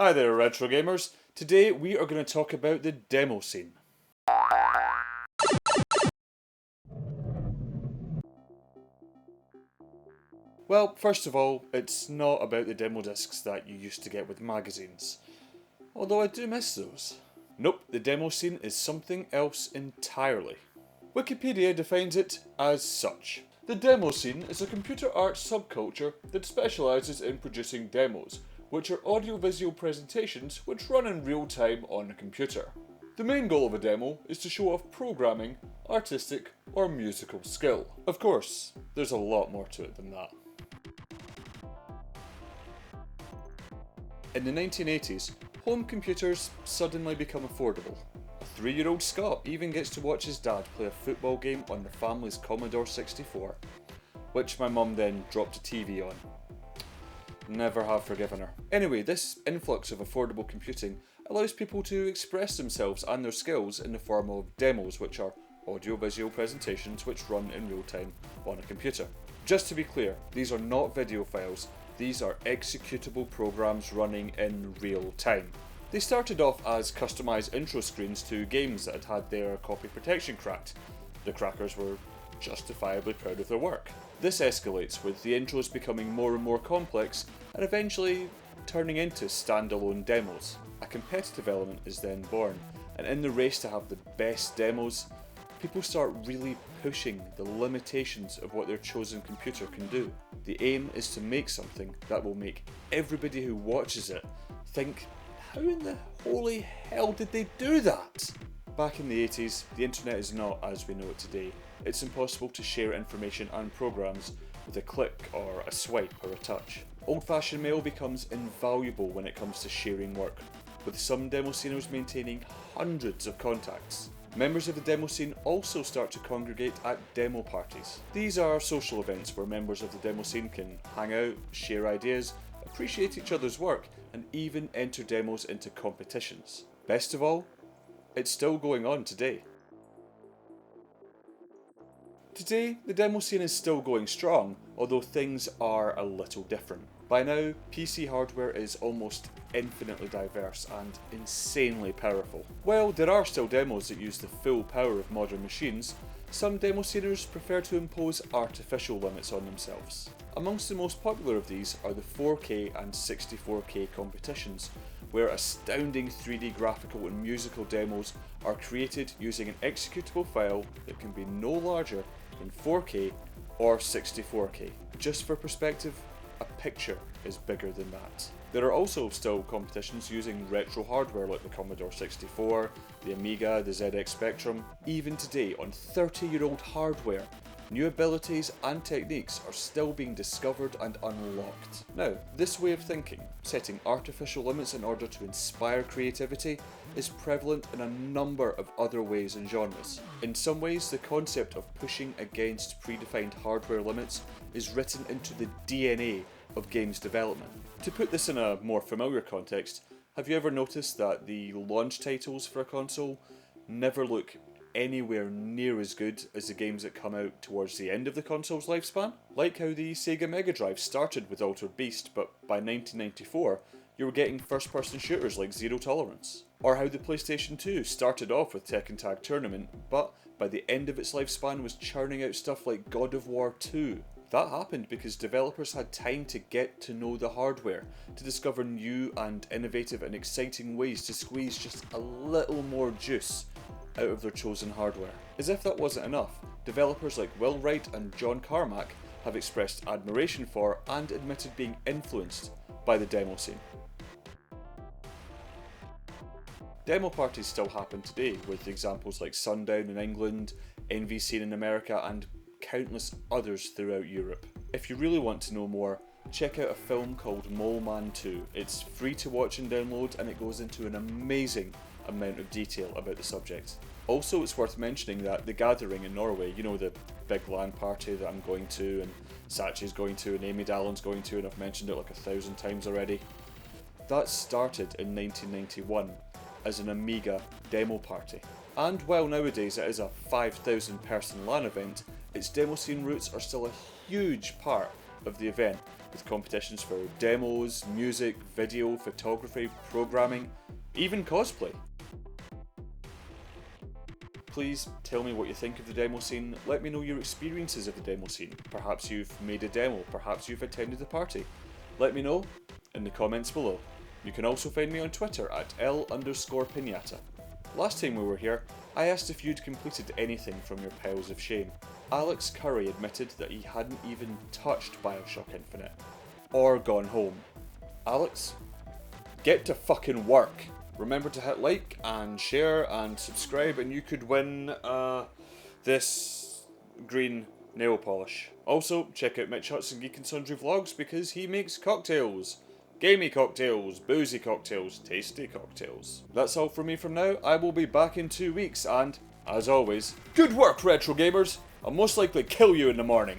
Hi there, retro gamers. Today we are going to talk about the demo scene. Well, first of all, it's not about the demo discs that you used to get with magazines. Although I do miss those. Nope, the demo scene is something else entirely. Wikipedia defines it as such. The demo scene is a computer art subculture that specialises in producing demos, which are audiovisual presentations which run in real time on a computer. The main goal of a demo is to show off programming, artistic, or musical skill. Of course, there's a lot more to it than that. In the 1980s, home computers suddenly become affordable. A 3-year-old Scot even gets to watch his dad play a football game on the family's Commodore 64, which my mum then dropped a TV on. Never have forgiven her. Anyway, this influx of affordable computing allows people to express themselves and their skills in the form of demos, which are audio-visual presentations which run in real time on a computer. Just to be clear, these are not video files, these are executable programs running in real time. They started off as customised intro screens to games that had their copy protection cracked. The crackers were justifiably proud of their work. This escalates, with the intros becoming more and more complex and eventually turning into standalone demos. A competitive element is then born, and in the race to have the best demos, people start really pushing the limitations of what their chosen computer can do. The aim is to make something that will make everybody who watches it think, how in the holy hell did they do that? Back in the 80s, the internet is not as we know it today. It's impossible to share information and programs with a click or a swipe or a touch. Old-fashioned mail becomes invaluable when it comes to sharing work, with some demo sceners maintaining hundreds of contacts. Members of the demo scene also start to congregate at demo parties. These are social events where members of the demo scene can hang out, share ideas, appreciate each other's work, and even enter demos into competitions. Best of all, it's still going on today. Today, the demo scene is still going strong, although things are a little different. By now, PC hardware is almost infinitely diverse and insanely powerful. While there are still demos that use the full power of modern machines, some demo sceners prefer to impose artificial limits on themselves. Amongst the most popular of these are the 4K and 64K competitions, where astounding 3D graphical and musical demos are created using an executable file that can be no larger than 4K or 64K. Just for perspective, a picture is bigger than that. There are also still competitions using retro hardware like the Commodore 64, the Amiga, the ZX Spectrum. Even today, on 30-year-old hardware, new abilities and techniques are still being discovered and unlocked. Now, this way of thinking, setting artificial limits in order to inspire creativity, is prevalent in a number of other ways and genres. In some ways, the concept of pushing against predefined hardware limits is written into the DNA of games development. To put this in a more familiar context, have you ever noticed that the launch titles for a console never look anywhere near as good as the games that come out towards the end of the console's lifespan? Like how the Sega Mega Drive started with Altered Beast, but by 1994 you were getting first-person shooters like Zero Tolerance. Or how the PlayStation 2 started off with Tekken Tag Tournament, but by the end of its lifespan was churning out stuff like God of War 2. That happened because developers had time to get to know the hardware, to discover new and innovative and exciting ways to squeeze just a little more juice out of their chosen hardware. As if that wasn't enough, developers like Will Wright and John Carmack have expressed admiration for and admitted being influenced by the demo scene. Demo parties still happen today, with examples like Sundown in England, NVScene in America, and countless others throughout Europe. If you really want to know more, check out a film called Mole Man 2. It's free to watch and download, and it goes into an amazing amount of detail about the subject. Also, it's worth mentioning that The Gathering in Norway, you know, the big LAN party that I'm going to, and Sachi's going to, and Amy Dallon's going to, and I've mentioned it like 1,000 times already. That started in 1991 as an Amiga demo party. And while nowadays it is a 5,000 person LAN event, its demo scene roots are still a huge part of the event, with competitions for demos, music, video, photography, programming, even cosplay. Please tell me what you think of the demo scene. Let me know your experiences of the demo scene. Perhaps you've made a demo, perhaps you've attended the party. Let me know in the comments below. You can also find me on Twitter at L_Pinata. Last time we were here, I asked if you'd completed anything from your piles of shame. Alex Curry admitted that he hadn't even touched Bioshock Infinite. Or gone home. Alex, get to fucking work. Remember to hit like and share and subscribe, and you could win this green nail polish. Also, check out Mitch Hudson Geek and Sundry vlogs because he makes cocktails. Gamey cocktails, boozy cocktails, tasty cocktails. That's all from me from now. I will be back in 2 weeks, and, as always, good work, retro gamers! I'll most likely kill you in the morning.